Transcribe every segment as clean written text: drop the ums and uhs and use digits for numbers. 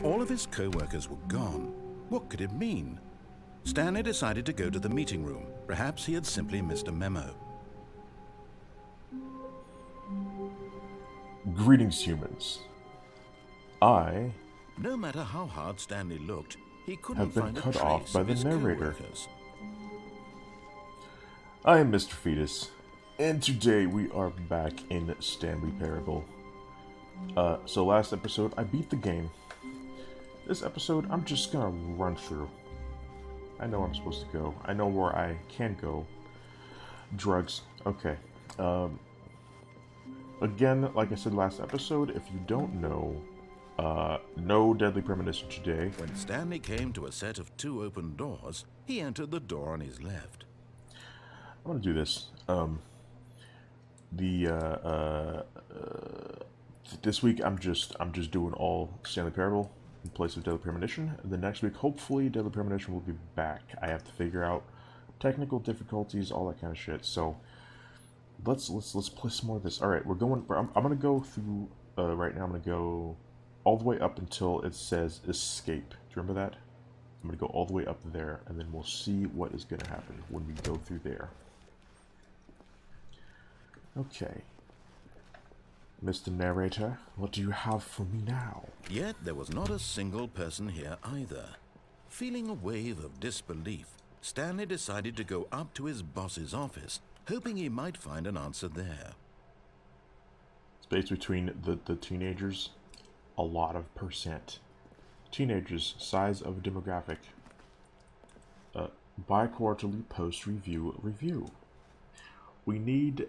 All of his co-workers were gone. What could it mean? Stanley decided to go to the meeting room. Perhaps he had simply missed a memo. Greetings, humans. No matter how hard Stanley looked, he couldn't have been find cut a off trace by of the his narrator. co-workers. I am Mr. FOETUS, and today we are back in Stanley Parable. So last episode, I beat the game. This episode, I'm just gonna run through. I know where I'm supposed to go. I know where I can go. Drugs. Okay. Again, like I said last episode, if you don't know, no deadly premonition today. When Stanley came to a set of 2 open doors, he entered the door on his left. I'm gonna do this. This week I'm just doing all Stanley Parable in place of Deadly Premonition. The next week, hopefully, Deadly Premonition will be back. I have to figure out technical difficulties, all that kind of shit. So let's play some more of this. All right, we're going. I'm gonna go through right now. I'm gonna go all the way up until it says escape. Do you remember that? I'm gonna go all the way up there, and then we'll see what is gonna happen when we go through there. Okay. Mr. Narrator, what do you have for me now? Yet there was not a single person here either. Feeling a wave of disbelief, Stanley decided to go up to his boss's office, hoping he might find an answer there. Space between the teenagers, a lot of percent. Teenagers, size of demographic. Bi-quarterly post-review. We need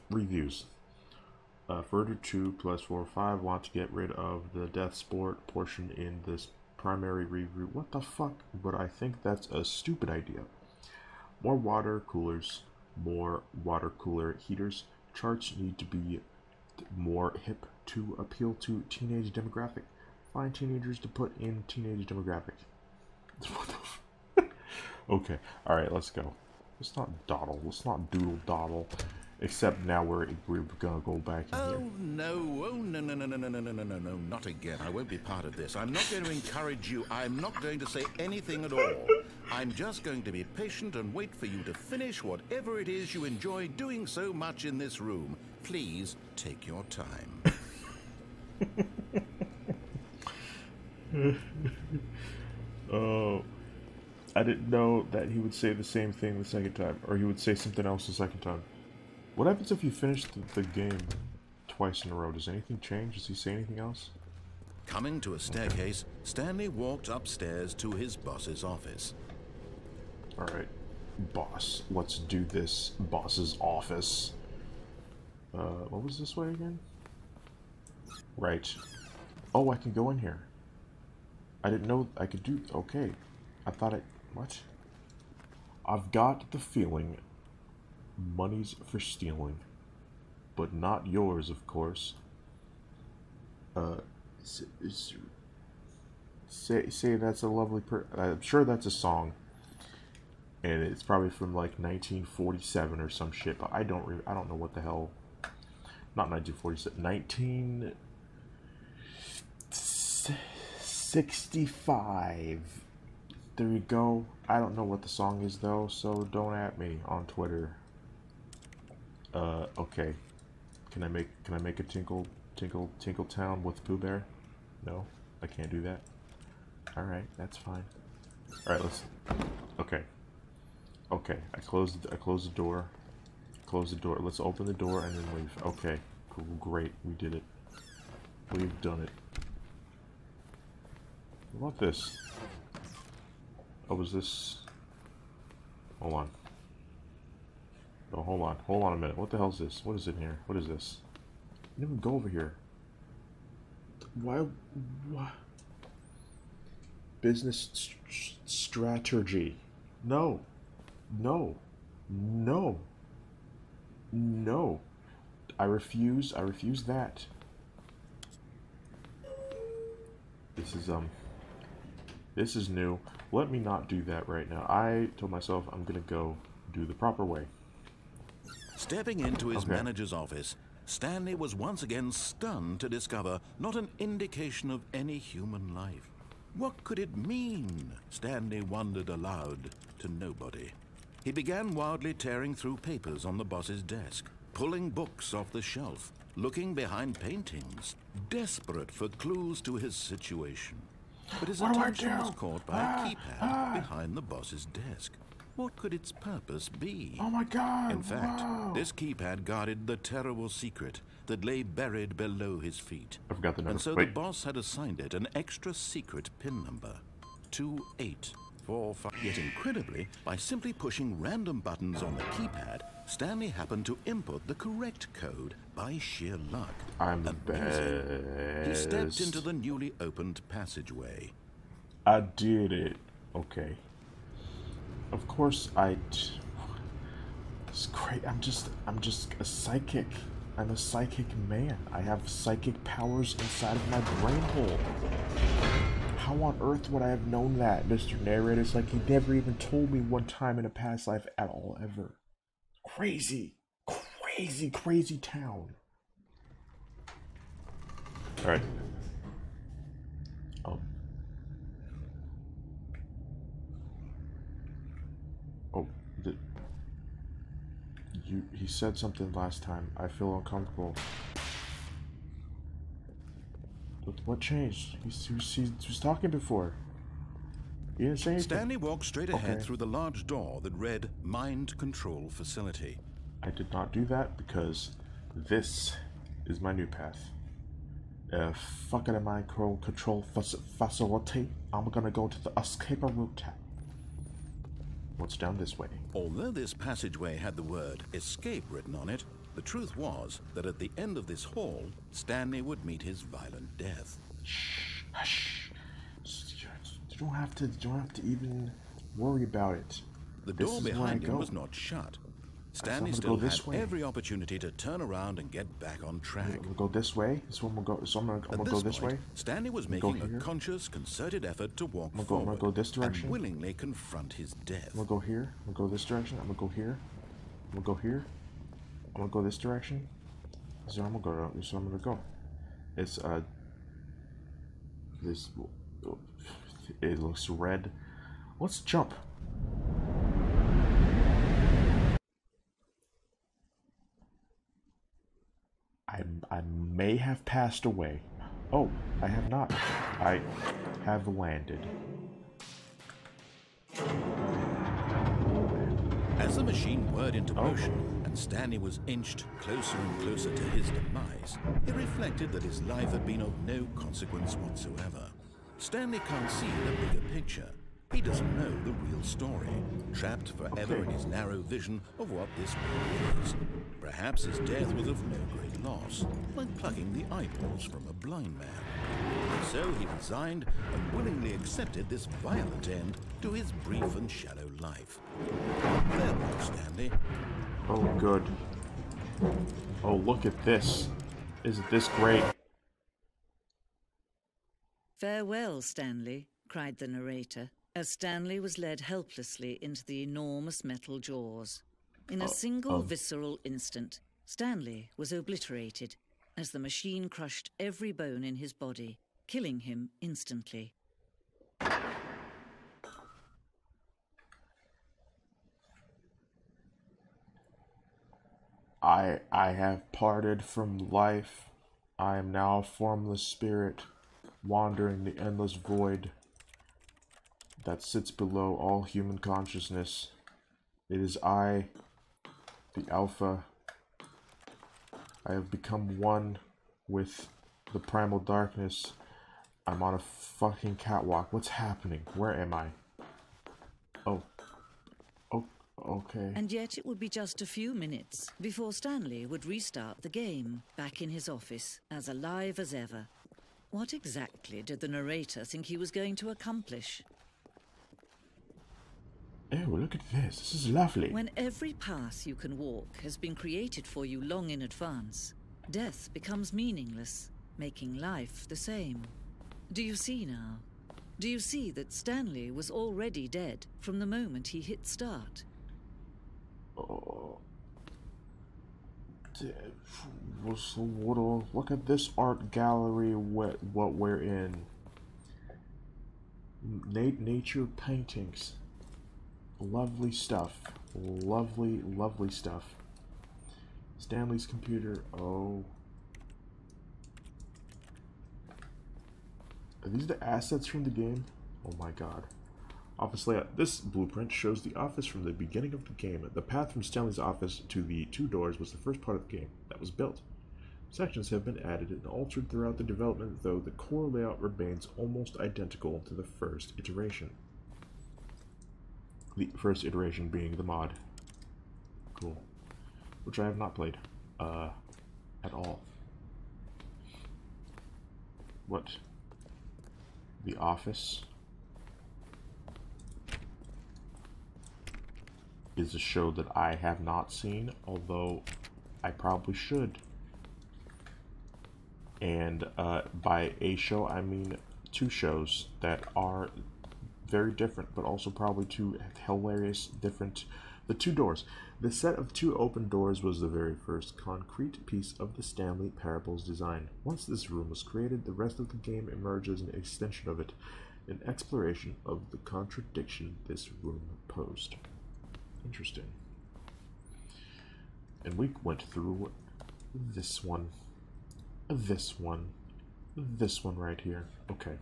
reviews. Further 2 plus 4 5 want to get rid of the death sport portion in this primary review. What the fuck? But I think that's a stupid idea. More water coolers, more water cooler heaters. Charts need to be more hip to appeal to teenage demographic. Find teenagers to put in teenage demographic. What the fuck? Okay, alright, let's go. Let's not dawdle. Let's not doodle dawdle. Except now we're gonna go back in here. No, no, not again. I won't be part of this. I'm not going to encourage you. I'm not going to say anything at all. I'm just going to be patient and wait for you to finish whatever it is you enjoy doing so much in this room. Please take your time. Oh, I didn't know that he would say the same thing the second time, or he would say something else the second time. What happens if you finish the game twice in a row? Does anything change? Does he say anything else? Coming to a staircase, Stanley walked upstairs to his boss's office. Alright, boss. Let's do this. Boss's office. What was this way again? Right. Oh, I can go in here. I didn't know I could do... Okay. I thought I... What? I've got the feeling... Money's for stealing, but not yours, of course. Say that's a lovely I'm sure that's a song, and it's probably from like 1947 or some shit. But I don't know what the hell. Not 1947. 1965. There you go. I don't know what the song is though, so don't at me on Twitter. Okay. Can I make a Tinkle Town with Pooh Bear? No, I can't do that. Alright, that's fine. Alright, let's... Okay. Okay, I closed the door. Close the door. Let's open the door and then leave. Okay, cool, great, we did it. We've done it. What about this? Oh, was this... Hold on. Oh, hold on a minute. What the hell is this? What is in here? What is this? I didn't even go over here. Why? What? Business strategy. No. No. No. No. I refuse that. This is new. Let me not do that right now. I told myself I'm gonna go do the proper way. Stepping into his manager's office, Stanley was once again stunned to discover not an indication of any human life. What could it mean? Stanley wondered aloud to nobody. He began wildly tearing through papers on the boss's desk, pulling books off the shelf, looking behind paintings, desperate for clues to his situation. But his attention was caught by a keypad behind the boss's desk. What could its purpose be? Oh my god! In fact, this keypad guarded the terrible secret that lay buried below his feet. I forgot the number. And so the boss had assigned it an extra secret PIN number. 2845. Yet incredibly, by simply pushing random buttons on the keypad, Stanley happened to input the correct code by sheer luck. I'm the best. He stepped into the newly opened passageway. I did it. Okay. Of course it's great. I'm just a psychic. I'm a psychic man. I have psychic powers inside of my brain hole. How on earth would I have known that, Mr. Narrator? It's like he never even told me one time in a past life at all, ever. Crazy. Crazy, crazy town. Alright. He said something last time. I feel uncomfortable. What changed? He was talking before. He didn't say anything. Stanley walked straight ahead through the large door that read Mind Control Facility. I did not do that because this is my new path. Fucking a mind control facility. I'm gonna go to the escape route. What's down this way? Although this passageway had the word escape written on it, the truth was that at the end of this hall, Stanley would meet his violent death. Shh, hush. You don't have to even worry about it. The door behind him was not shut. Stanley still had every opportunity to turn around and get back on track. I'm gonna go this way. So I'm gonna go this way. Stanley was making a conscious, concerted effort to walk forward. I'm gonna go this direction. And willingly confront his death. I'm gonna go here. I'm gonna go this direction. I'm gonna go here. I'm gonna go here. I'm gonna go this direction. This is where I'm gonna go. This is where I'm gonna go. It's this. It looks red. Let's jump. I may have passed away. Oh, I have not. I have landed. As the machine whirred into motion and Stanley was inched closer and closer to his demise, he reflected that his life had been of no consequence whatsoever. Stanley can't see the bigger picture. He doesn't know the real story, trapped forever in his narrow vision of what this world is. Perhaps his death was of no great loss, like plucking the eyeballs from a blind man. So he resigned and willingly accepted this violent end to his brief and shallow life. Farewell, Stanley. Oh, good. Oh, look at this. Isn't this great? Farewell, Stanley, cried the narrator, as Stanley was led helplessly into the enormous metal jaws. In a single visceral instant, Stanley was obliterated as the machine crushed every bone in his body, killing him instantly. I have parted from life. I am now a formless spirit, wandering the endless void that sits below all human consciousness. It is I, the Alpha. I have become one with the primal darkness. I'm on a fucking catwalk. What's happening? Where am I? Oh, okay. And yet it would be just a few minutes before Stanley would restart the game, back in his office, as alive as ever. What exactly did the narrator think he was going to accomplish? Oh, look at this. This is lovely. When every path you can walk has been created for you long in advance, death becomes meaningless, making life the same. Do you see now? Do you see that Stanley was already dead from the moment he hit start? Oh. Look at this art gallery. What we're in. Nature paintings. Lovely stuff. Lovely, lovely stuff. Stanley's computer. Oh. Are these the assets from the game? Oh my god. Office layout. This blueprint shows the office from the beginning of the game. The path from Stanley's office to the 2 doors was the first part of the game that was built. Sections have been added and altered throughout the development, though the core layout remains almost identical to the first iteration. The first iteration being the mod. Cool. Which I have not played. At all. What? The Office is a show that I have not seen, although I probably should. And by a show, I mean 2 shows that are very different, but also probably 2 hilarious different. The 2 doors. The set of 2 open doors was the very first concrete piece of the Stanley Parables design. Once this room was created, the rest of the game emerges an extension of it, an exploration of the contradiction this room posed. Interesting. And we went through this one, this one, this one right here. Okay.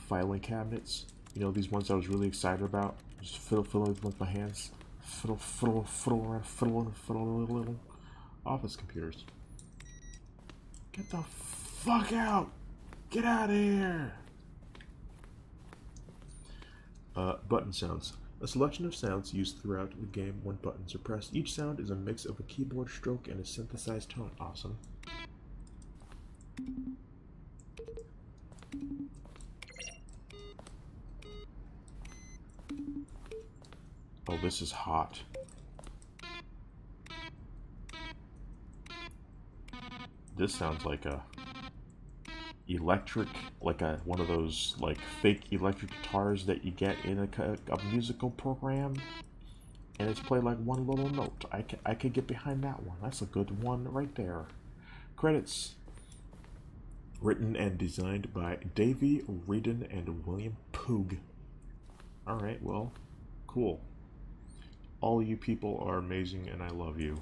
Filing cabinets. You know, these ones I was really excited about. Just fiddle with my hands. Fiddle around. Office computers. Get the fuck out! Get out of here! Button sounds. A selection of sounds used throughout the game when buttons are pressed. Each sound is a mix of a keyboard stroke and a synthesized tone. Awesome. Oh, this is hot. This sounds like a electric, like one of those like fake electric guitars that you get in a musical program, and it's played like one little note. I could get behind that one. That's a good one right there. Credits. Written and designed by Davey Reedon and William Poog. Alright, well, cool. All you people are amazing and I love you.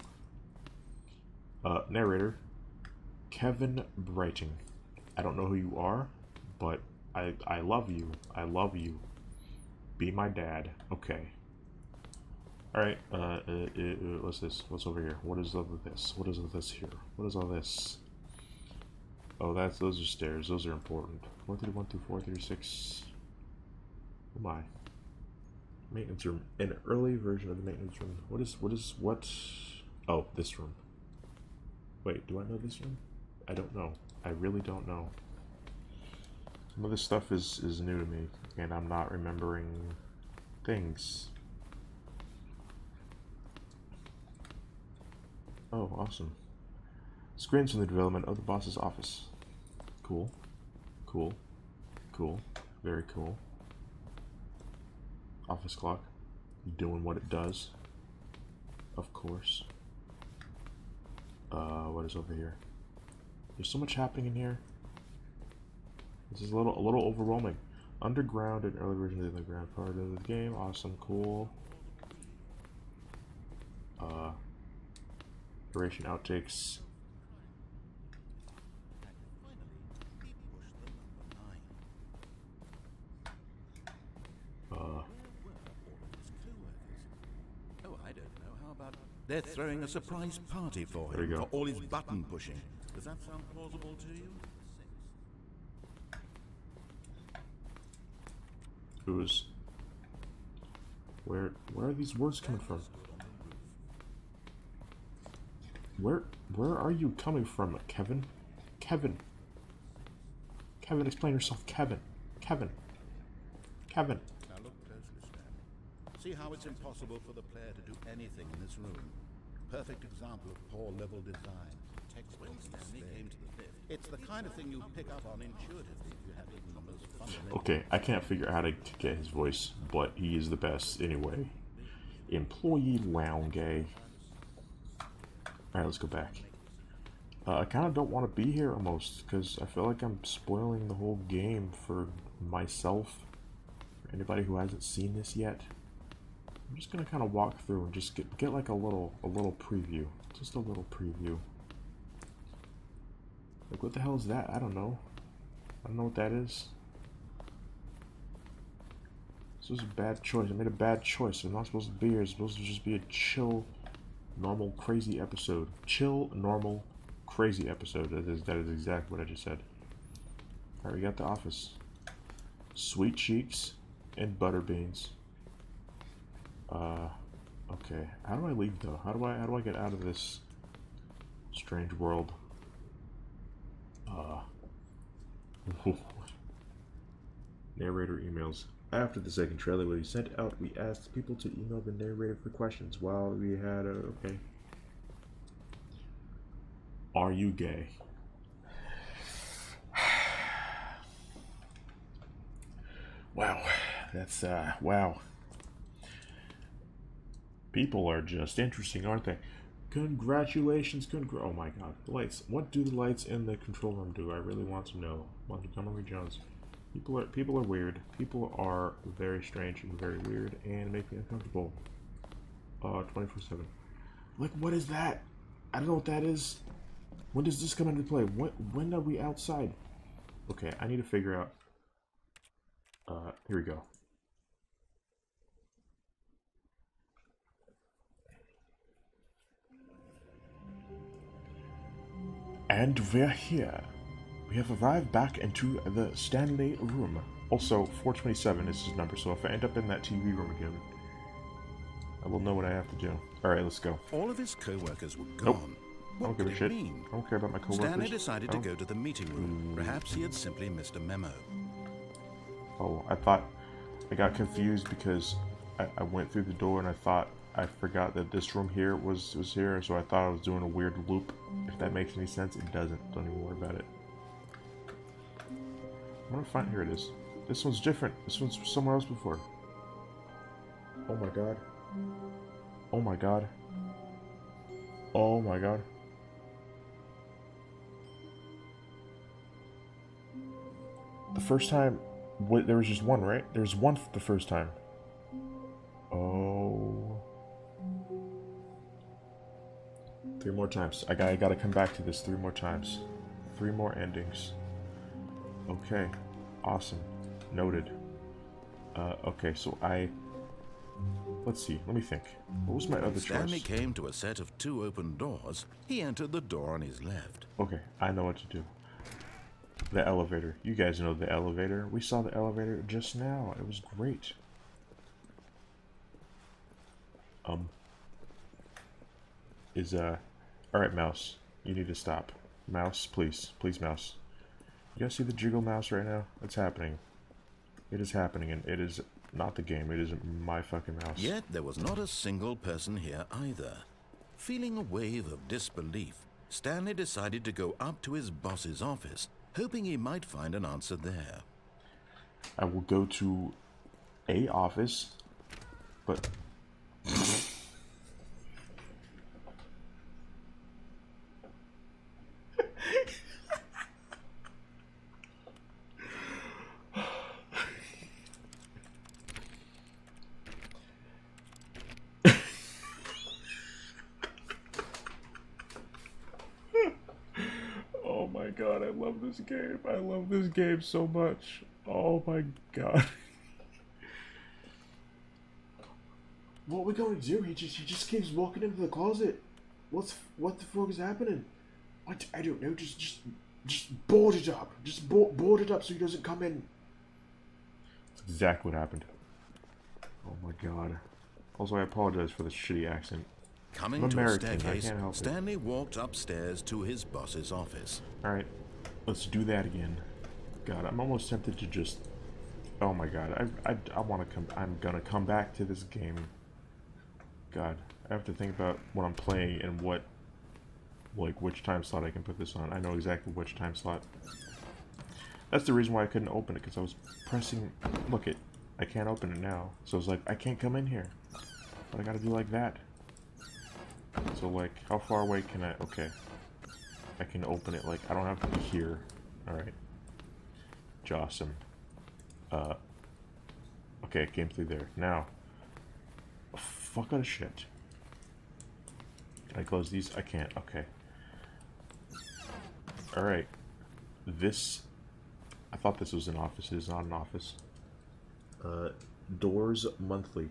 Narrator, Kevin Brighting. I don't know who you are, but I love you. I love you. Be my dad. Okay. Alright, what's this? What's over here? What is all this? What is all this here? What is all this? Oh, those are stairs. Those are important. 431 through 436. Oh my. Maintenance room. An early version of the maintenance room. What? Oh, this room. Wait, do I know this room? I don't know. I really don't know. Some of this stuff is new to me, and I'm not remembering things. Oh, awesome. Screens from the development of the boss's office. Cool. Cool. Cool. Very cool. Office clock. Doing what it does. Of course. What is over here? There's so much happening in here. This is a little overwhelming. Underground, an early version of the underground part of the game. Awesome, cool. Duration outtakes. They're throwing a surprise party for him for all his button pushing. Does that sound plausible to you? Where are these words coming from? Where are you coming from, Kevin? Kevin, explain yourself, Kevin. Now look closely, Stanley. See how it's impossible for the player to do anything in this room. Perfect example of poor level design. Textbook Stanley came to the fifth. It's the kind of thing you pick up on intuitively if you have even the most fundamental. Okay, I can't figure out how to get his voice, but he is the best anyway. Employee lounge. Alright, let's go back. I kind of don't want to be here almost, because I feel like I'm spoiling the whole game for myself. For anybody who hasn't seen this yet. I'm just gonna kind of walk through and just get like a little preview. Just a little preview. Like, what the hell is that? I don't know. I don't know what that is. This was a bad choice. I made a bad choice. I'm not supposed to be here. It's supposed to just be a chill, normal, crazy episode. Chill, normal, crazy episode. That is exactly what I just said. Alright, we got the office. Sweet cheeks and butter beans. Okay. How do I leave though? How do I get out of this strange world? Narrator emails. After the second trailer was sent out, we asked people to email the narrator for questions. While we had okay. Are you gay? Wow. That's wow. People are just interesting, aren't they? Congratulations, oh my god. The lights. What do the lights in the control room do? I really want to know. Montgomery Jones. People are weird. People are very strange and very weird and make me uncomfortable. 24/7. Like, what is that? I don't know what that is. When does this come into play? When are we outside? Okay, I need to figure out. Here we go. And we're here. We have arrived back into the Stanley room. Also, 427 is his number, so if I end up in that TV room again, I will know what I have to do. Alright, let's go. All of his co-workers were gone. Nope. What I don't give did a shit. it mean? I don't care about my co-workers. Stanley decided to go to the meeting room. Perhaps he had simply missed a memo. Oh, I thought I got confused because I went through the door and I thought I forgot that this room here was here, so I thought I was doing a weird loop. If that makes any sense, it doesn't. Don't even worry about it. I'm gonna find, here it is. This one's different. This one's somewhere else before. Oh my god. Oh my god. Oh my god. The first time, there was just one, right? There's one the first time. Oh. 3 more times. I gotta come back to this 3 more times. 3 more endings. Okay. Awesome. Noted. Okay, so let's see. Let me think. What was my other choice? Stanley came to a set of 2 open doors. He entered the door on his left. Okay, I know what to do. The elevator. You guys know the elevator. We saw the elevator just now. It was great. Alright, mouse. You need to stop. Mouse, please. Please, mouse. You guys see the jiggle mouse right now? It's happening. It is happening, and it is not the game. It is my fucking mouse. Yet there was not a single person here either. Feeling a wave of disbelief, Stanley decided to go up to his boss's office, hoping he might find an answer there. I will go to a office, but... Oh my god, I love this game. I love this game so much. Oh my god. What are we going to do? He just keeps walking into the closet. What the fuck is happening? I don't know. Just board it up. Just board it up so he doesn't come in. That's exactly what happened. Oh my god. Also, I apologize for the shitty accent. Coming to a staircase, Stanley walked upstairs to his boss's office. Alright, let's do that again. God, I'm almost tempted to just... Oh my god, I want to come... I'm gonna come back to this game. God, I have to think about what I'm playing and what... Like, which time slot I can put this on. I know exactly which time slot. That's the reason why I couldn't open it, because I was pressing... Look, I can't open it now. So I was like, I can't come in here. But I gotta do like that. So, like, how far away can I... Okay. I can open it, like, I don't have to be here. Alright. Jawsome. Okay, it came through there. Now. A fuck out of shit. Can I close these? I can't. Okay. Alright. This... I thought this was an office. It is not an office. Doors monthly.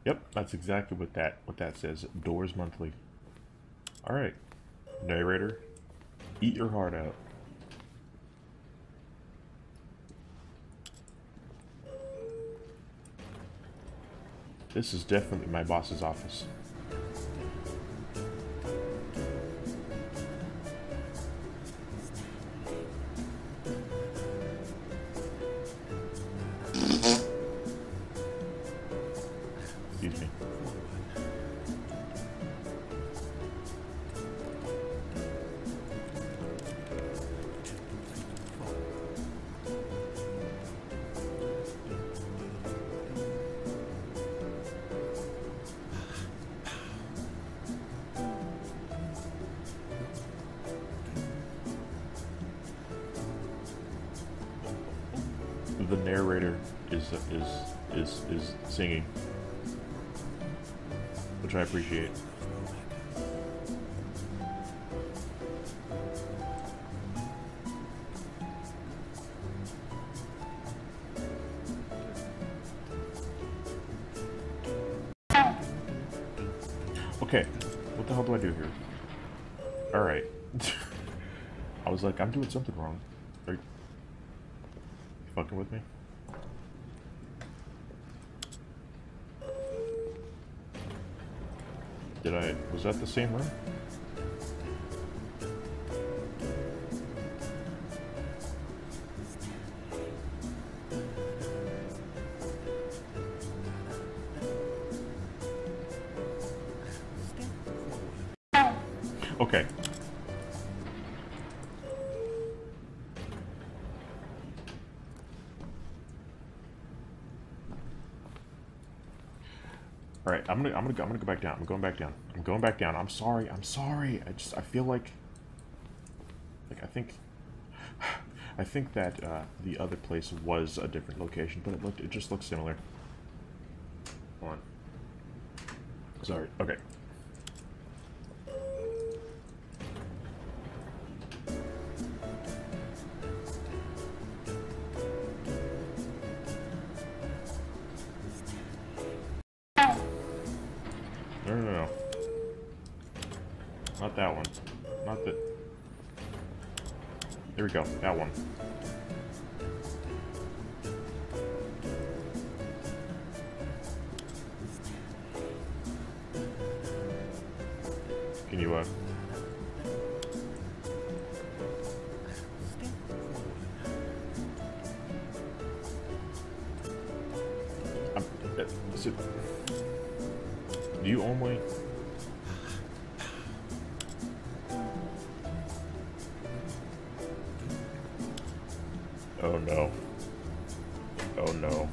Yep, that's exactly what that says. Doors monthly. Alright. Narrator, eat your heart out. This is definitely my boss's office. Excuse me. The narrator is singing, which I appreciate. Okay, what the hell do I do here? Alright. I was like, I'm doing something wrong. Are you fucking with me? Was that the same room? Okay. All right, I'm gonna go back down. I'm going back down. I'm going back down. I'm sorry. I feel like I think that the other place was a different location, but it just looked similar. Hold on. Sorry. Okay. No. Not that one. Not that. There we go. That one. Can you, do you only... Oh no. Oh no.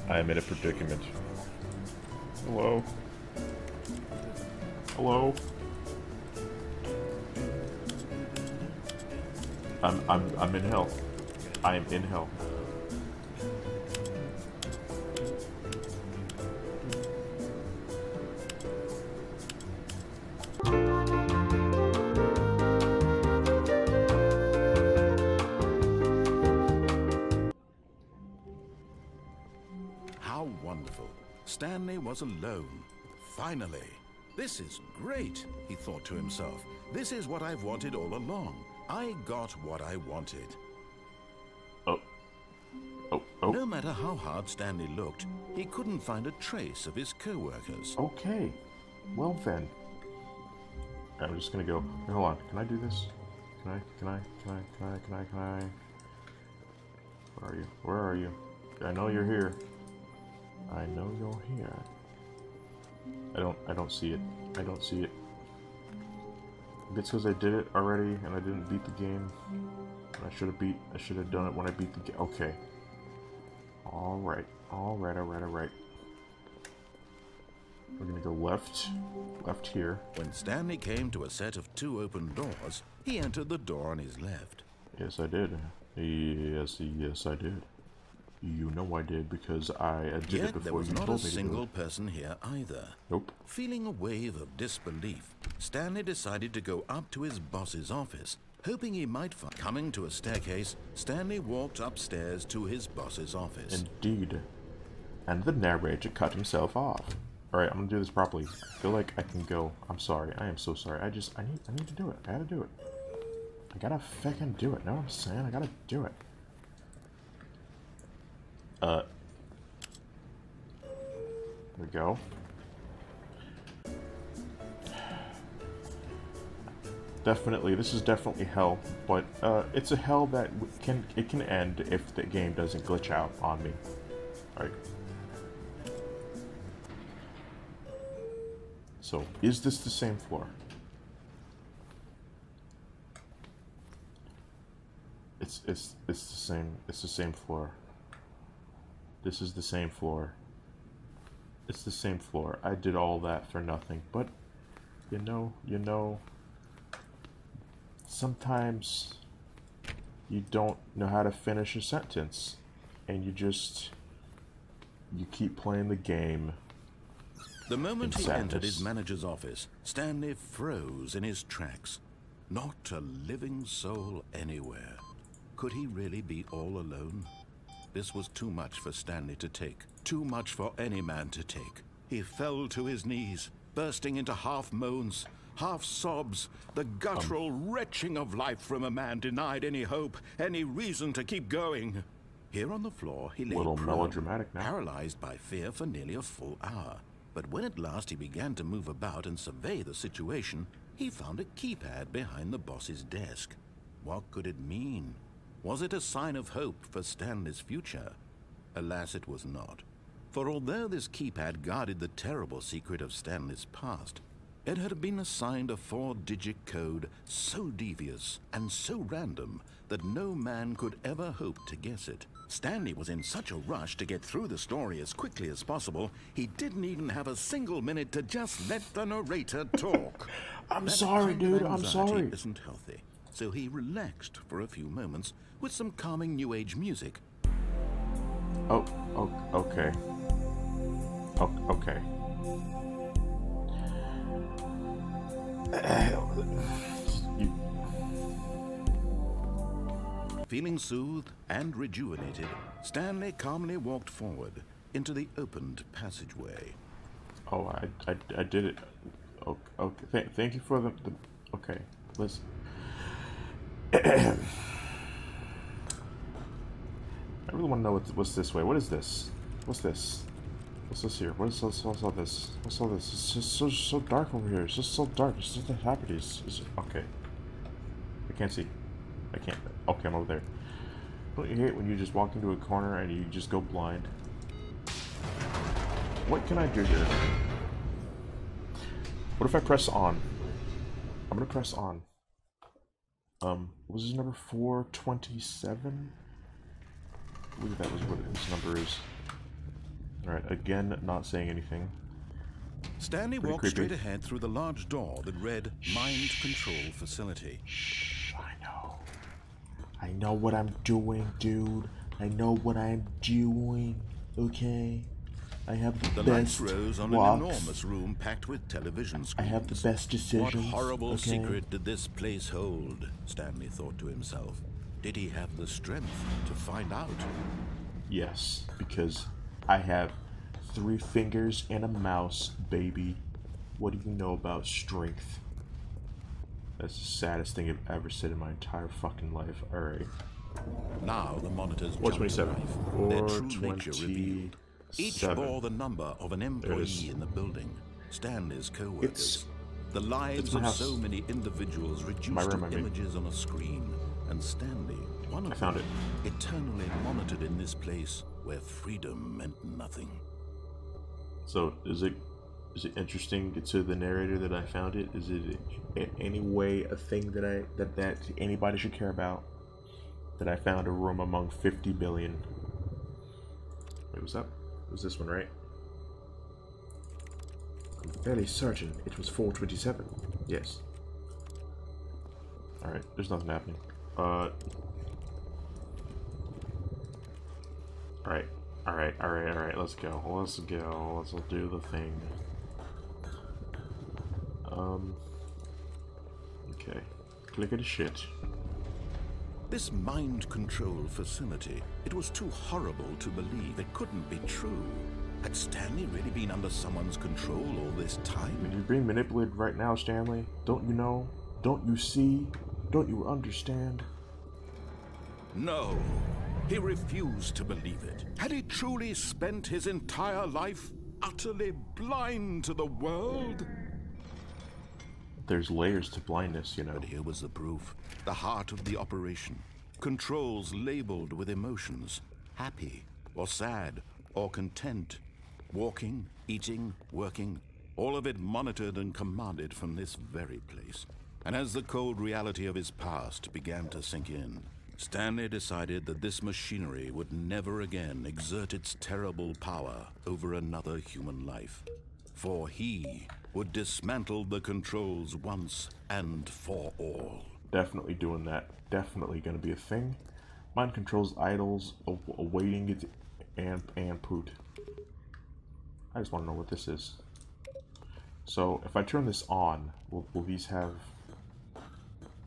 I am in a predicament. Hello? Hello? I'm in hell. I am in hell. How wonderful. Stanley was alone. Finally. This is great, he thought to himself. This is what I've wanted all along. I got what I wanted. Oh. No matter how hard Stanley looked, he couldn't find a trace of his co-workers. Okay. Well then. I'm just gonna go. Hold on. Can I do this? Can I? Where are you? Where are you? I know you're here. I know you're here. I don't see it. I don't see it. It's because I did it already and I didn't beat the game. I should have done it when I beat the game. Okay. Alright. Alright. We're gonna go left here. When Stanley came to a set of 2 open doors, he entered the door on his left. Yes, I did. Yes, I did. You know I did, because I did it before you told me to do it. Yet there was not a single person here either. Nope. Feeling a wave of disbelief, Stanley decided to go up to his boss's office, hoping he might find... Coming to a staircase, Stanley walked upstairs to his boss's office. Indeed. And the narrator cut himself off. Alright, I'm gonna do this properly. I feel like I can go. I'm sorry. I am so sorry. I need to do it. I gotta do it. I gotta fucking do it. Know what I'm saying? I gotta do it. There we go. Definitely, this is definitely hell, but it's a hell that can end if the game doesn't glitch out on me. Alright. So, is this the same floor? It's the same floor. This is the same floor. It's the same floor. I did all that for nothing, but you know, sometimes you don't know how to finish a sentence, and you keep playing the game. The moment he entered his manager's office, Stanley froze in his tracks. Not a living soul anywhere. Could he really be all alone? This was too much for Stanley to take. Too much for any man to take. He fell to his knees, bursting into half moans, half sobs, the guttural retching of life from a man denied any hope, any reason to keep going. Here on the floor, he lay melodramatic now. Paralyzed by fear for nearly a full hour. But when at last he began to move about and survey the situation, he found a keypad behind the boss's desk. What could it mean? Was it a sign of hope for Stanley's future? Alas, it was not. For although this keypad guarded the terrible secret of Stanley's past, it had been assigned a 4-digit code so devious and so random that no man could ever hope to guess it. Stanley was in such a rush to get through the story as quickly as possible, he didn't even have a single minute to just let the narrator talk. I'm sorry, dude. I'm sorry. Isn't healthy. So he relaxed for a few moments with some calming New Age music. Okay. Okay. Feeling soothed and rejuvenated, Stanley calmly walked forward into the opened passageway. Oh, I did it. Okay. Thank you for the okay. Listen. I really want to know what's this way. What is this? What's this? What's this here? What's all this? What's all this? It's just so dark over here. It's just so dark. It's just happy. Okay. I can't see. I can't. Okay, I'm over there. Don't you hate when you just walk into a corner and you just go blind? What can I do here? What if I press on? I'm gonna press on. Was this number 427? I believe that was what his number is. Alright, again, not saying anything. Stanley walked straight ahead through the large door that read Mind Control Facility. Shh, I know what I'm doing, dude. I know what I'm doing, okay? I have the best lights rose on walks. an enormous room packed with television screens. I have the best decisions. What horrible okay? secret did this place hold? Stanley thought to himself. Did he have the strength to find out? Yes, because I have 3 fingers and a mouse, baby. What do you know about strength? That's the saddest thing I've ever said in my entire fucking life. Alright. Now the monitors 427. jumped to life, their true nature revealed. Each bore the number of an employee in the building, Stanley's co-workers. The lives of so many individuals reduced to images on a screen, and Stanley, one of them, eternally monitored in this place where freedom meant nothing. So, is it interesting to the narrator that I found it? Is it in any way a thing that anybody should care about? that I found a room among 50 billion. Wait, what's up? It was this one, right? I'm fairly certain it was 427. Yes. Alright, there's nothing happening. Alright, let's go. Let's do the thing. Okay. Clickety shit. This mind control facility, it was too horrible to believe. It couldn't be true. Had Stanley really been under someone's control all this time? I mean, you're being manipulated right now, Stanley. Don't you know? Don't you see? Don't you understand? No. He refused to believe it. Had he truly spent his entire life utterly blind to the world? There's layers to blindness, you know. But here was the proof. The heart of the operation. Controls labeled with emotions. Happy, or sad, or content. Walking, eating, working. All of it monitored and commanded from this very place. And as the cold reality of his past began to sink in, Stanley decided that this machinery would never again exert its terrible power over another human life. For he would dismantle the controls once and for all. Definitely doing that. Definitely going to be a thing. Mind controls idols awaiting it and poot. I just want to know what this is. So if I turn this on, will these have,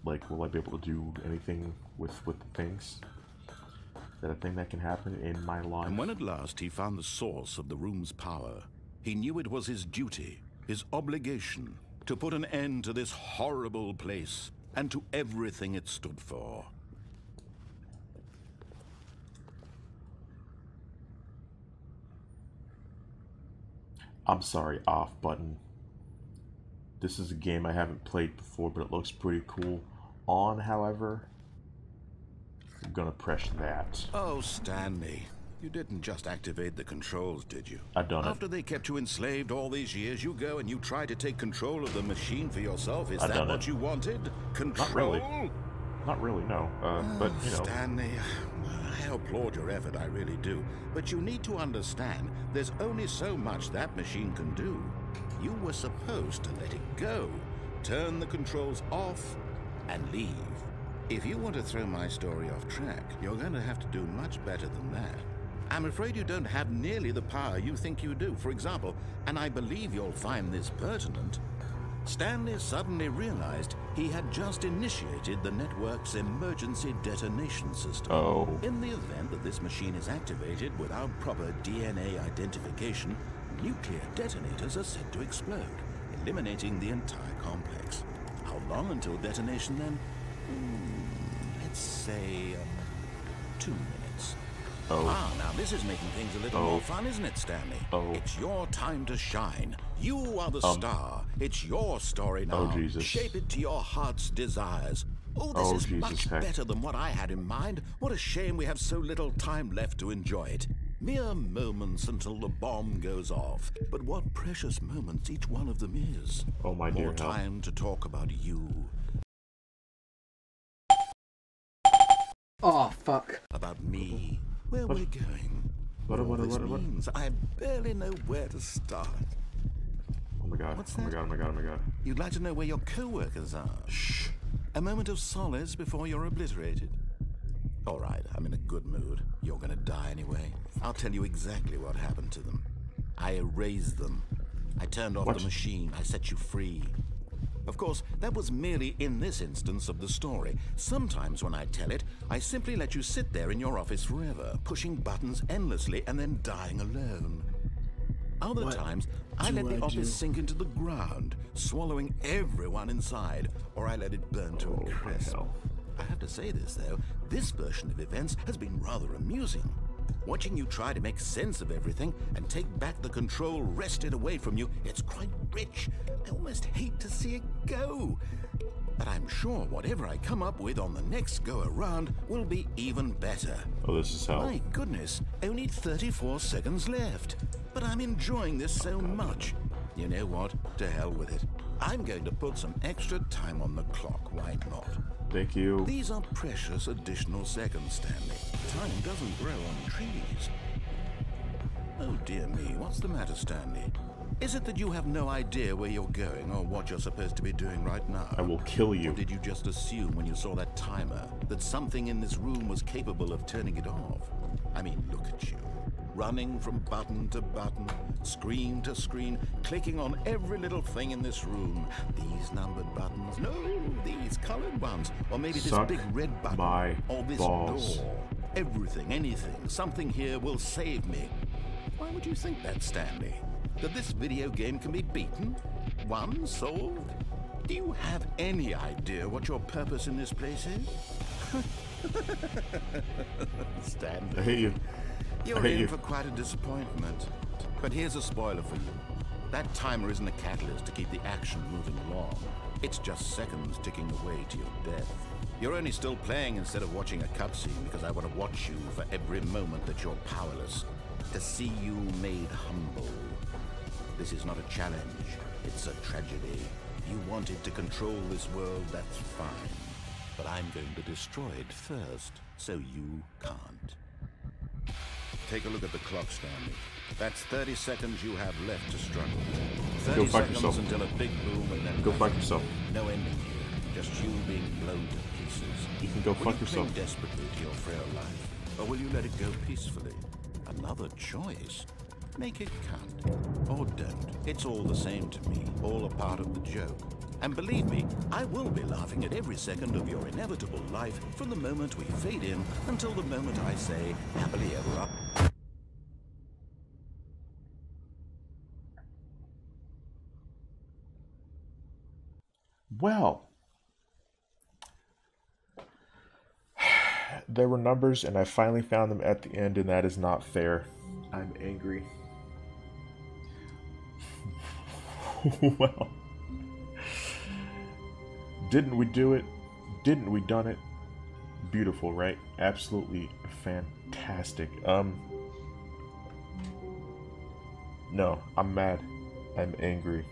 like, will I be able to do anything with the things? Is that a thing that can happen in my life? And when at last he found the source of the room's power, he knew it was his duty, his obligation, to put an end to this horrible place and to everything it stood for. I'm sorry, off button. This is a game I haven't played before, but it looks pretty cool. On, however, I'm gonna press that. Oh, Stanley, you didn't just activate the controls, did you? I've done it. After they kept you enslaved all these years, you go and you try to take control of the machine for yourself. Is that what you wanted? Control? Not really. Not really, no. But, you know. Stanley, I applaud your effort, I really do. But you need to understand, there's only so much that machine can do. You were supposed to let it go, turn the controls off, and leave. If you want to throw my story off track, you're going to have to do much better than that. I'm afraid you don't have nearly the power you think you do. For example, and I believe you'll find this pertinent, Stanley suddenly realized he had just initiated the network's emergency detonation system. Oh. In the event that this machine is activated without proper DNA identification, nuclear detonators are said to explode, eliminating the entire complex. How long until detonation then? Let's say 2 minutes. Oh. Ah, now this is making things a little more fun, isn't it, Stanley? Oh. It's your time to shine. You are the star. It's your story now. Oh, Jesus. Shape it to your heart's desires. Oh, this is Jesus much heck. better than what I had in mind. What a shame we have so little time left to enjoy it. Mere moments until the bomb goes off. But what precious moments each one of them is. Oh, my dear More time to talk about you. Oh, fuck. About me. Where we're going. What? Means I barely know where to start. Oh my god. What's Oh my that? god, oh my god, oh my god. You'd like to know where your co-workers are? Shh. A moment of solace before you're obliterated. All right, I'm in a good mood. You're gonna die anyway. I'll tell you exactly what happened to them. I erased them. I turned off What? the machine. I set you free. Of course, that was merely in this instance of the story. Sometimes when I tell it, I simply let you sit there in your office forever, pushing buttons endlessly and then dying alone. Other times, I let the office sink into the ground, swallowing everyone inside, or I let it burn to a crisp. hell. I have to say this, though, this version of events has been rather amusing. Watching you try to make sense of everything and take back the control wrested away from you, it's quite rich. I almost hate to see it go. But I'm sure whatever I come up with on the next go-around will be even better. Oh, this is hell. My goodness, only 34 seconds left. But I'm enjoying this so much. You know what? To hell with it. I'm going to put some extra time on the clock. Why not? Thank you. These are precious additional seconds, Stanley. Time doesn't grow on trees. Oh dear me, what's the matter, Stanley? Is it that you have no idea where you're going or what you're supposed to be doing right now? I will kill you. Or did you just assume when you saw that timer that something in this room was capable of turning it off? I mean, look at you. Running from button to button, screen to screen, clicking on every little thing in this room. These numbered buttons, no, these colored ones. Or maybe Suck this big red button. my or this balls. door. Everything, anything, something here will save me. Why would you think that, Stanley? That this video game can be beaten? Won? Solved? Do you have any idea what your purpose in this place is? Stanley. I hate you. You're in for quite a disappointment. But here's a spoiler for you. That timer isn't a catalyst to keep the action moving along. It's just seconds ticking away to your death. You're only still playing instead of watching a cutscene because I want to watch you for every moment that you're powerless. To see you made humble. This is not a challenge. It's a tragedy. You wanted to control this world, that's fine. But I'm going to destroy it first, so you can't. Take a look at the clock, Stanley. That's 30 seconds you have left to struggle. 30 seconds until a big boom and then... Go fuck yourself. No ending here. Just you being blown to pieces. You can go fuck yourself. Will you cling desperately to your frail life? Or will you let it go peacefully? Another choice. Make it count. Or don't. It's all the same to me. All a part of the joke. And believe me, I will be laughing at every second of your inevitable life from the moment we fade in until the moment I say, happily ever after. Well, there were numbers and I finally found them at the end, and that is not fair. I'm angry. Well, didn't we do it? Didn't we done it? Beautiful, right? Absolutely fantastic. No, I'm mad. I'm angry.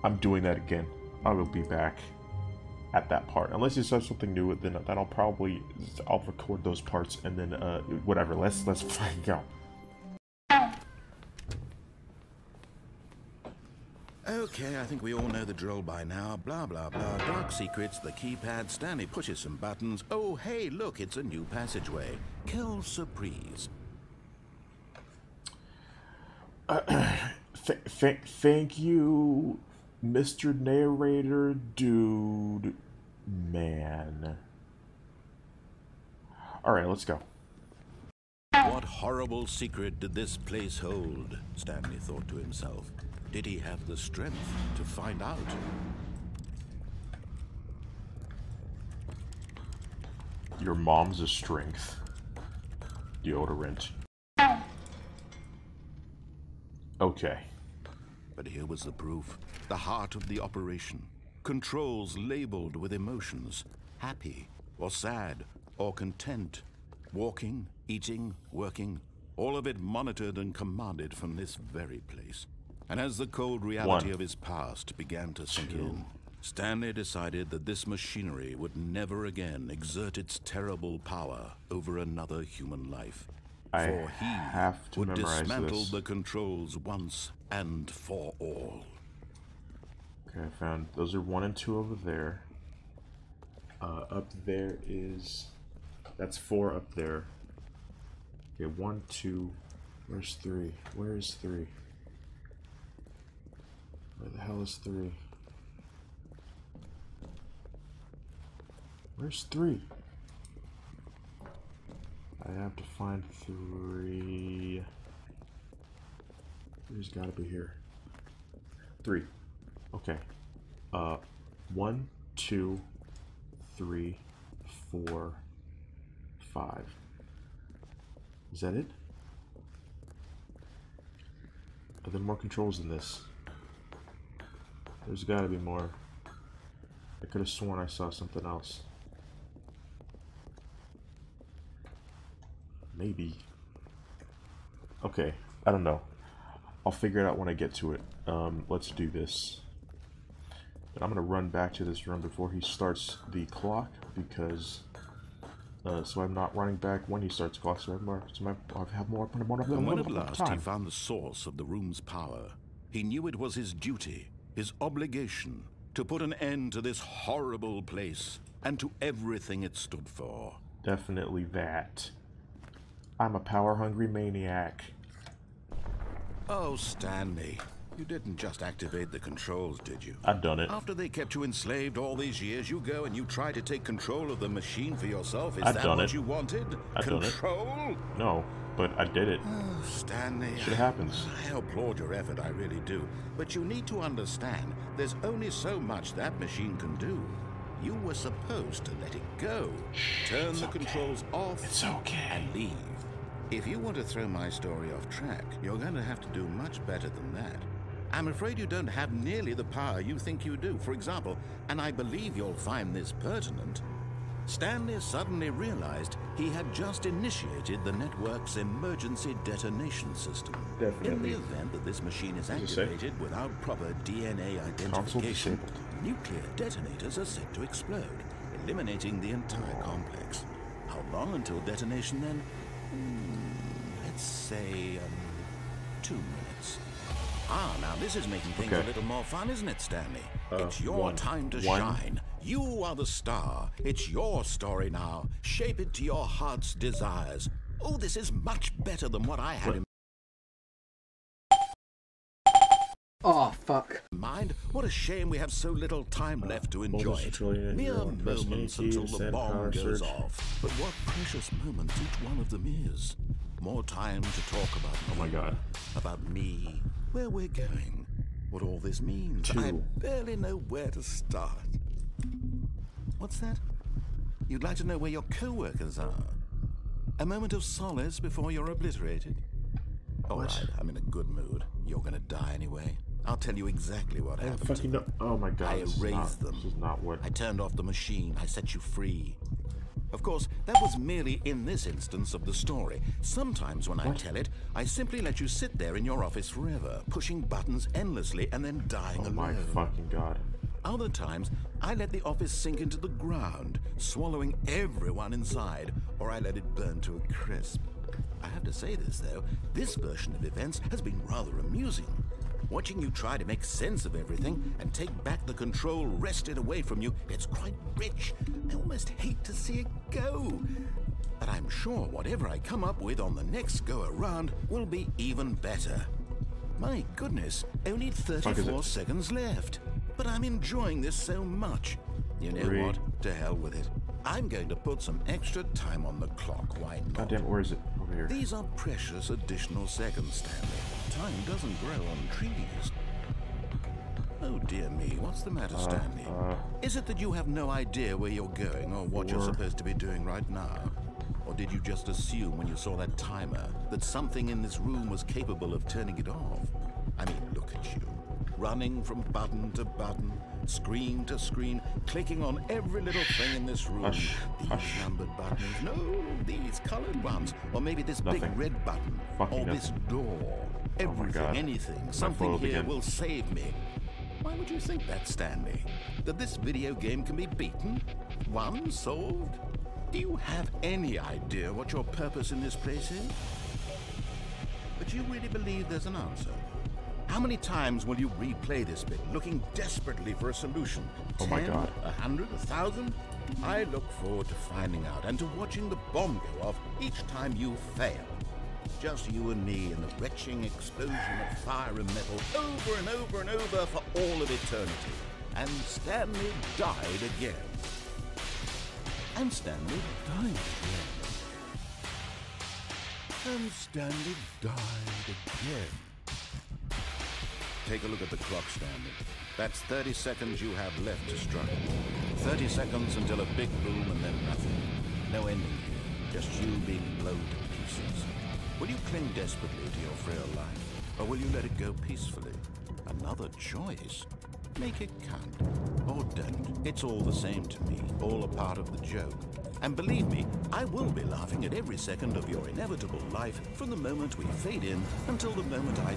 I'm doing that again. I will be back at that part. Unless you said something new, then I'll record those parts and then whatever. Let's fucking go. Okay, I think we all know the drill by now. Blah, blah, blah. Dark secrets, the keypad. Stanley pushes some buttons. Oh, hey, look, it's a new passageway. Quelle surprise. Thank you, Mr. Narrator, dude, man. Alright, let's go. What horrible secret did this place hold? Stanley thought to himself. Did he have the strength to find out? Your mom's a strength. Deodorant. Okay. But here was the proof. The heart of the operation. Controls labeled with emotions. Happy, or sad, or content. Walking, eating, working. All of it monitored and commanded from this very place. And as the cold reality of his past began to sink in, Stanley decided that this machinery would never again exert its terrible power over another human life. For he would dismantle the controls once and for all. Okay, I found those are 1 and 2 over there. Up there is that's 4 up there. Okay, 1, 2. Where's 3? Where is 3? Where the hell is 3? Where's 3? I have to find 3. There's gotta be here. 3. Okay. 1, 2, 3, 4, 5. Is that it? Are there more controls in this? There's gotta be more. I could have sworn I saw something else. Maybe. Okay, I don't know. I'll figure it out when I get to it. Let's do this. And I'm gonna run back to this room before he starts the clock, because so I'm not running back when he starts the clock, so I have more And when at last he found the source of the room's power, he knew it was his duty, his obligation, to put an end to this horrible place and to everything it stood for. Definitely that. I'm a power-hungry maniac. Oh, Stanley, you didn't just activate the controls, did you? I've done it. After they kept you enslaved all these years, you go and you try to take control of the machine for yourself. Is that what you wanted? Control? No, but I did it. Oh, Stanley. Shit happens. I applaud your effort, I really do. But you need to understand, there's only so much that machine can do. You were supposed to let it go. Turn the controls off and leave. If you want to throw my story off track, you're going to have to do much better than that. I'm afraid you don't have nearly the power you think you do. For example, and I believe you'll find this pertinent, Stanley suddenly realized he had just initiated the network's emergency detonation system. Definitely. In the event that this machine is activated without proper DNA identification, nuclear detonators are set to explode, eliminating the entire complex. How long until detonation then? Let's say 2 minutes. Ah, now this is making things a little more fun, isn't it, Stanley? It's your time to shine. You are the star. It's your story now. Shape it to your heart's desires. Oh, this is much better than what I had in Oh, fuck. mind. What a shame we have so little time left to enjoy it. Mere moments until the bomb goes off. But what precious moments each one of them is. More time to talk about me. Oh my god. About me. Where we're going. What all this means. I barely know where to start. What's that? You'd like to know where your co-workers are? A moment of solace before you're obliterated? All right, I'm in a good mood. You're gonna die anyway. I'll tell you exactly what happened to you. Oh my god. I erased them. This is not what... I turned off the machine. I set you free. Of course, that was merely in this instance of the story. Sometimes when I tell it, I simply let you sit there in your office forever, pushing buttons endlessly and then dying alone. Oh my fucking god. Other times, I let the office sink into the ground, swallowing everyone inside, or I let it burn to a crisp. I have to say this, though, this version of events has been rather amusing. Watching you try to make sense of everything and take back the control wrested away from you, it's quite rich. I almost hate to see it go. But I'm sure whatever I come up with on the next go-around will be even better. My goodness, only 34 seconds left. But I'm enjoying this so much. You know what? To hell with it. I'm going to put some extra time on the clock. Why not? God damn it, where is it? Over here. These are precious additional seconds, Stanley. Time doesn't grow on trees. Oh dear me, what's the matter, Stanley? Is it that you have no idea where you're going or what you're supposed to be doing right now? Or did you just assume when you saw that timer that something in this room was capable of turning it off? I mean, look at you. Running from button to button, screen to screen, clicking on every little thing in this room. These numbered buttons, no, these colored ones, or maybe this big red button, or this door. Everything, anything, something here will save me. Why would you think that, Stanley? That this video game can be beaten? Won? Solved? Do you have any idea what your purpose in this place is? But you really believe there's an answer? How many times will you replay this bit, looking desperately for a solution? 10, my god. 100, 1,000? I look forward to finding out and to watching the bomb go off each time you fail. Just you and me in the retching explosion of fire and metal over and over and over for all of eternity. And Stanley died again. And Stanley died again. And Stanley died again. Take a look at the clock, Stanley. That's 30 seconds you have left to struggle. 30 seconds until a big boom and then nothing. No ending here, just you being blown to pieces. Will you cling desperately to your frail life, or will you let it go peacefully? Another choice. Make it count. Or don't. It's all the same to me, all a part of the joke. And believe me, I will be laughing at every second of your inevitable life from the moment we fade in until the moment I...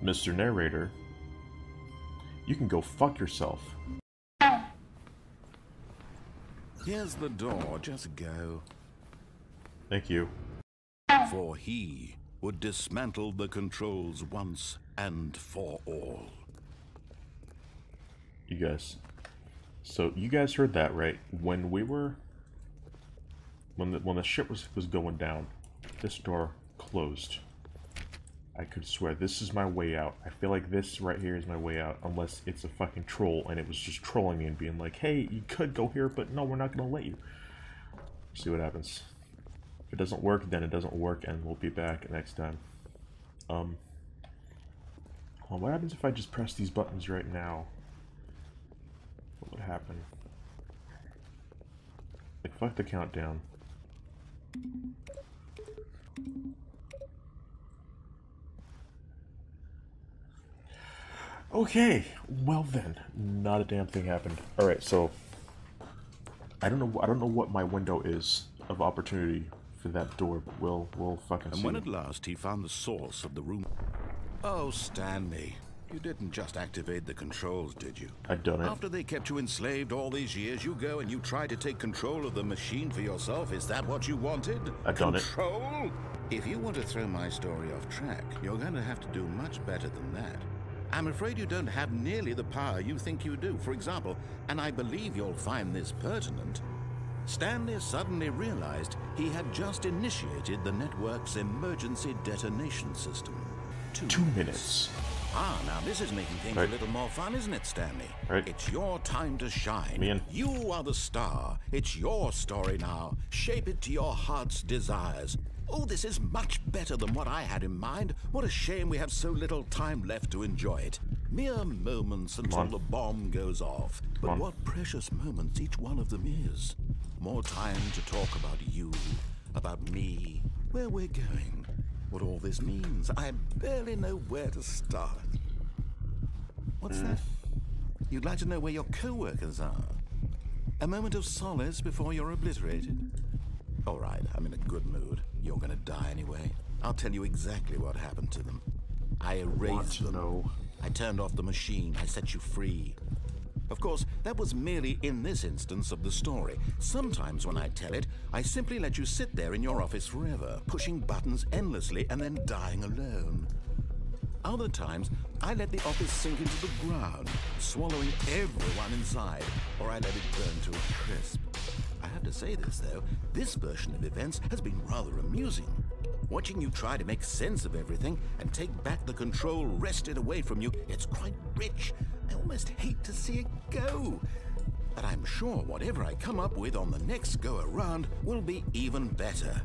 Mr. Narrator, you can go fuck yourself. Here's the door, just go. Thank you. For he would dismantle the controls once and for all. You guys. So you guys heard that, right? When we were... When the ship was going down, this door closed. I could swear this is my way out. I feel like this right here is my way out, unless it's a fucking troll and it was just trolling me and being like, hey, you could go here, but no, we're not gonna let you. See what happens. If it doesn't work, then it doesn't work, and we'll be back next time. Well, what happens if I just press these buttons right now? What would happen? Like, fuck the countdown. Okay, well then, not a damn thing happened. All right, so I don't know what my window is of opportunity for that door, but we'll fucking see. And when at last he found the source of the room. Oh, Stanley, you didn't just activate the controls, did you? I'd done it. After they kept you enslaved all these years, you go and you try to take control of the machine for yourself. Is that what you wanted? I'd done it. Control? If you want to throw my story off track, you're going to have to do much better than that. I'm afraid you don't have nearly the power you think you do. For example, and I believe you'll find this pertinent, Stanley suddenly realized he had just initiated the network's emergency detonation system. 2 minutes. Ah, now this is making things a little more fun, isn't it, Stanley? Right. It's your time to shine. Me in. You are the star. It's your story now. Shape it to your heart's desires. Oh, this is much better than what I had in mind. What a shame we have so little time left to enjoy it. Mere moments until the bomb goes off. But what precious moments each one of them is. More time to talk about you, about me, where we're going, what all this means. I barely know where to start. What's that? You'd like to know where your co-workers are? A moment of solace before you're obliterated? All right, I'm in a good mood. You're gonna die anyway. I'll tell you exactly what happened to them. I erased them. No. I turned off the machine. I set you free. Of course, that was merely in this instance of the story. Sometimes when I tell it, I simply let you sit there in your office forever, pushing buttons endlessly and then dying alone. Other times, I let the office sink into the ground, swallowing everyone inside, or I let it burn to a crisp. I have to say this, though, this version of events has been rather amusing. Watching you try to make sense of everything and take back the control wrested away from you, it's quite rich. I almost hate to see it go. But I'm sure whatever I come up with on the next go-around will be even better.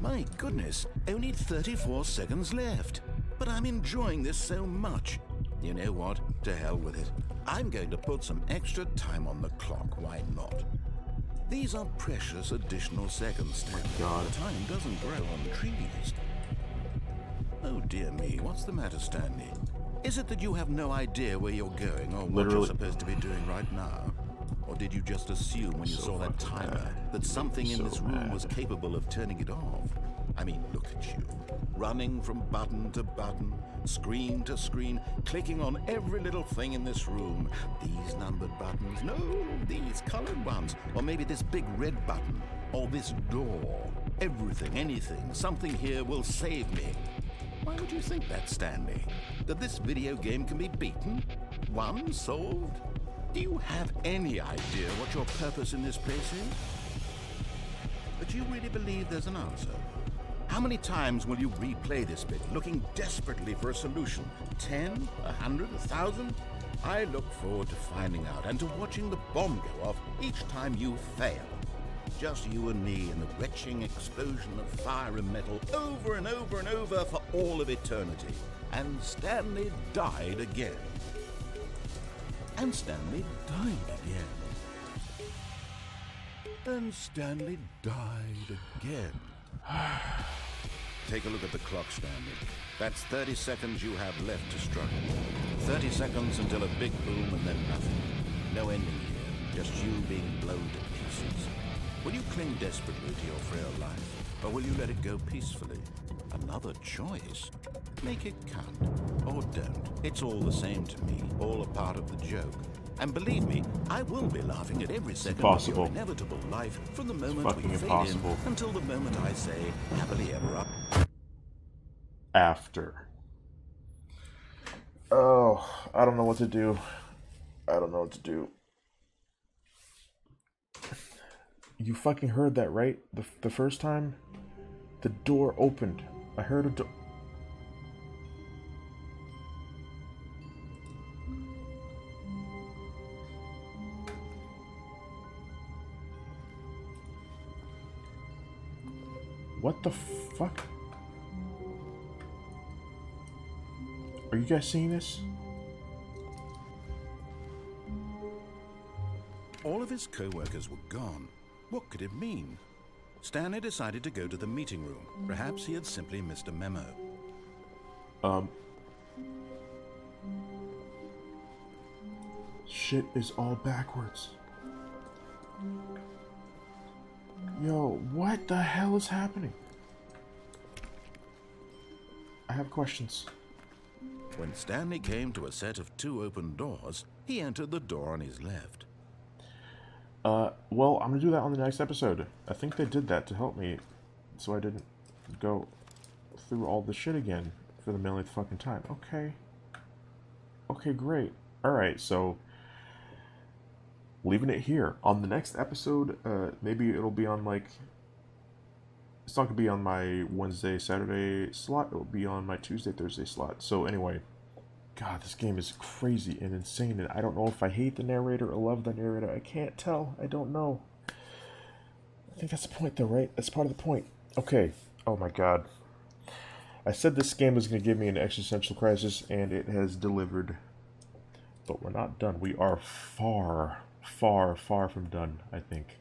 My goodness, only 34 seconds left. But I'm enjoying this so much. You know what? To hell with it. I'm going to put some extra time on the clock. Why not? These are precious additional seconds, Stanley. God. The time doesn't grow on trees. Oh dear me, what's the matter, Stanley? Is it that you have no idea where you're going or what you're supposed to be doing right now? Or did you just assume when you saw that timer that something in this room was capable of turning it off? I mean, look at you. Running from button to button, screen to screen, clicking on every little thing in this room. These numbered buttons, no, these colored ones. Or maybe this big red button, or this door. Everything, anything, something here will save me. Why would you think that, Stanley? That this video game can be beaten? Won? Solved? Do you have any idea what your purpose in this place is? But you really believe there's an answer? How many times will you replay this bit, looking desperately for a solution? 10? 100? 1,000? I look forward to finding out and to watching the bomb go off each time you fail. Just you and me in the retching explosion of fire and metal over and over and over for all of eternity. And Stanley died again. And Stanley died again. And Stanley died again. Take a look at the clock, Stanley. That's 30 seconds you have left to struggle. 30 seconds until a big boom and then nothing. No ending here, just you being blown to pieces. Will you cling desperately to your frail life, or will you let it go peacefully? Another choice. Make it count. Or or don't, it's all the same to me, all a part of the joke. And believe me, I will be laughing at every second of your inevitable life from the moment we fade in until the moment I say, happily ever after. Oh, I don't know what to do. I don't know what to do. You fucking heard that, right? The first time the door opened. I heard a door. What the fuck? Are you guys seeing this? All of his co-workers were gone. What could it mean? Stanley decided to go to the meeting room. Perhaps he had simply missed a memo. Shit is all backwards. Yo, what the hell is happening? I have questions. When Stanley came to a set of 2 open doors, he entered the door on his left. Well, I'm gonna do that on the next episode. I think they did that to help me, so I didn't go through all the shit again for the millionth fucking time. Okay. Okay, great. Alright, so leaving it here. On the next episode, maybe it'll be on, like, it's not gonna be on my Wednesday, Saturday slot. It'll be on my Tuesday, Thursday slot. So anyway, God, this game is crazy and insane, and I don't know if I hate the narrator or love the narrator. I can't tell. I don't know. I think that's the point, though, right? That's part of the point. Okay. Oh my God. I said this game was going to give me an existential crisis, and it has delivered. But we're not done. We are far, far, far from done, I think.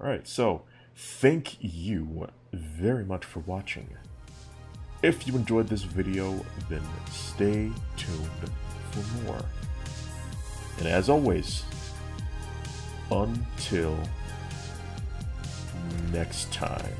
Alright, so thank you very much for watching. If you enjoyed this video, then stay tuned for more. And as always, until next time.